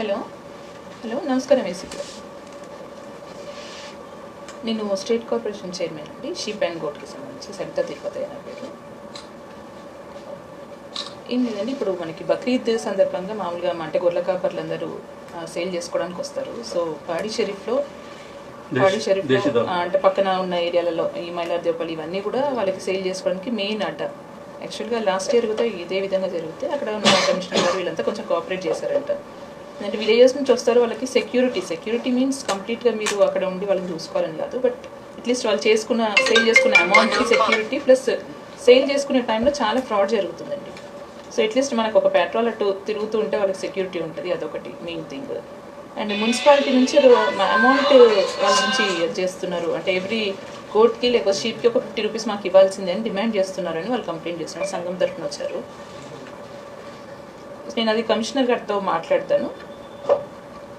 Hello hello నమస్కారం ACP గారు. నేను స్టేట్ కార్పొరేషన్ చైర్మన్ అండి, షీప్ అండ్ గోట్కి సంబంధించి సరిత తిరుపతి అయిన పేరు. ఏం లేదండి, ఇప్పుడు మనకి బక్రీద్ సందర్భంగా మామూలుగా అంటే గొర్రెల కాపర్లు అందరూ సేల్ చేసుకోవడానికి వస్తారు. సో పాడి షరీఫ్లో అంటే పక్కన ఉన్న ఏరియాలలో ఈ మైలార్దేపల్లి ఇవన్నీ కూడా వాళ్ళకి సేల్ చేసుకోవడానికి మెయిన్ అడ్డ. యాక్చువల్గా లాస్ట్ ఇయర్ కూడా ఇదే విధంగా జరిగితే అక్కడ ఉన్న కమిషనర్ గారు వీళ్ళంతా కొంచెం కోఆపరేట్ చేశారంట. అంటే విలేజెస్ నుంచి వస్తారు, వాళ్ళకి సెక్యూరిటీ మీన్స్ కంప్లీట్గా మీరు అక్కడ ఉండి వాళ్ళని చూసుకోవాలని కాదు, బట్ అట్లీస్ట్ వాళ్ళు సేల్ చేసుకున్న అమౌంట్కి సెక్యూరిటీ ప్లస్ సేల్ చేసుకునే టైంలో చాలా ఫ్రాడ్ జరుగుతుందండి. సో అట్లీస్ట్ మనకు ఒక పెట్రోల్ అటు తిరుగుతూ ఉంటే వాళ్ళకి సెక్యూరిటీ ఉంటుంది, అదొకటి మెయిన్ థింగ్. అండ్ మున్సిపాలిటీ నుంచి అమౌంట్ వాళ్ళ నుంచి చేస్తున్నారు, అంటే ఎవ్రీ గోట్కి లేకపోతే షీప్కి ఒక 50 రూపీస్ మాకు ఇవ్వాల్సిందే అని డిమాండ్ చేస్తున్నారని వాళ్ళు కంప్లైంట్ చేస్తున్నారు. సంఘం తరఫున వచ్చారు. నేను అది కమిషనర్ గారితో మాట్లాడతాను.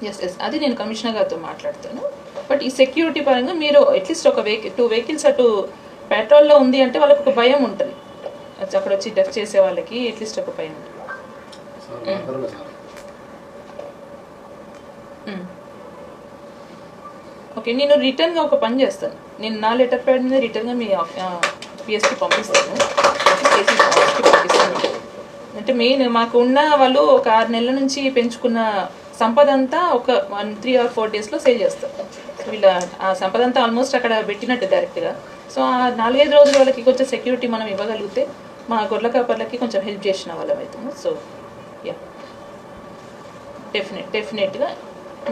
ఎస్ అది నేను కమిషనర్ గారితో మాట్లాడతాను. బట్ ఈ సెక్యూరిటీ పరంగా మీరు అట్లీస్ట్ ఒక 2 వెహికల్స్ అటు పెట్రోల్లో ఉంది అంటే వాళ్ళకి ఒక భయం ఉంటుంది, అక్కడ వచ్చి డెఫ్ చేసే వాళ్ళకి అట్లీస్ట్ ఒక భయం ఉంటుంది. ఓకే, నేను రిటర్న్గా ఒక పని చేస్తాను. నేను నా లెటర్ ప్యాడ్ మీద రిటర్న్గా మీ పిఎస్కి పంపిస్తాను, పంపిస్తాను. అంటే మెయిన్ మాకు ఉన్న వాళ్ళు ఒక 6 నెలల నుంచి పెంచుకున్న సంపద అంతా ఒక 3 or 4 డేస్లో సేల్ చేస్తారు. వీళ్ళ ఆ సంపద అంతా ఆల్మోస్ట్ అక్కడ పెట్టినట్టు డైరెక్ట్గా. సో ఆ 4-5 రోజుల వాళ్ళకి కొంచెం సెక్యూరిటీ మనం ఇవ్వగలిగితే మా గొర్రెల కాపర్లకి కొంచెం హెల్ప్ చేసిన వాళ్ళం అవుతాము. సో యా, డెఫినెట్గా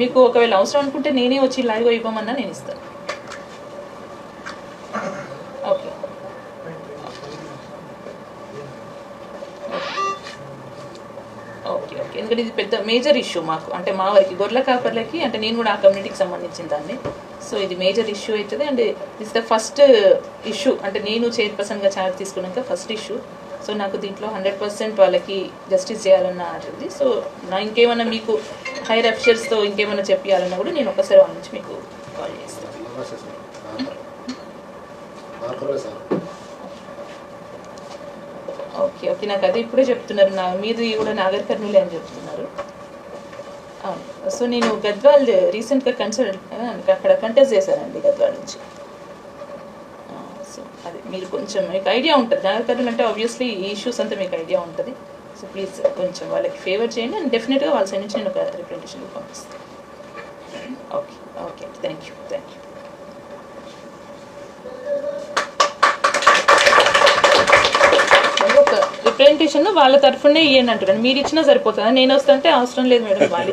మీకు ఒకవేళ అవసరం అనుకుంటే నేనే వచ్చి లైవ్గా ఇవ్వమన్నా నేను ఇస్తాను. ఓకే ఓకే ఓకే ఎందుకంటే ఇది పెద్ద మేజర్ ఇష్యూ మాకు, అంటే మా వారికి గొర్రెల కాపర్లకి, అంటే నేను కూడా ఆ కమ్యూనిటీకి సంబంధించిన దాన్ని. సో ఇది మేజర్ ఇష్యూ అవుతుంది. And this the first issue, అంటే నేను చైర్పర్సన్గా ఛార్జ్ తీసుకున్నాక ఫస్ట్ ఇష్యూ. సో నాకు దీంట్లో 100% వాళ్ళకి జస్టిస్ చేయాలన్న ఉంది. సో నా ఇంకేమన్నా మీకు హైయర్ అఫీషియల్స్తో ఇంకేమైనా చెప్పాలన్నా కూడా నేను ఒకసారి వాళ్ళ నుంచి మీకు కాల్ చేస్తాను. ఓకే ఓకే నాకు అదే ఇప్పుడే చెప్తున్నారు, మీది కూడా నాగర్ కర్నూలే అని చెప్తున్నారు. అవును, సో నేను గద్వాల్ రీసెంట్గా అక్కడ కంటెస్ట్ చేశానండి గద్వాల్ నుంచి. సో అది మీరు కొంచెం మీకు ఐడియా ఉంటుంది, నాగర్ కర్నూలు అంటే ఆబ్వియస్లీ ఈ ఇష్యూస్ అంతా మీకు ఐడియా ఉంటుంది. సో ప్లీజ్ కొంచెం వాళ్ళకి ఫేవర్ చేయండి, అండ్ డెఫినెట్గా వాళ్ళ సైడ్ నుంచి నేను ఒక రిప్రజెంటేషన్ పంపిస్తాను. Okay okay thank you. ఒక రిప్రజెంటేషన్ వాళ్ళ తరఫునే ఇవ్వండి అంటున్నాను, మీరు ఇచ్చినా సరిపోతుందా? నేను వస్తుంటే అవసరం లేదు మేడం, వాళ్ళు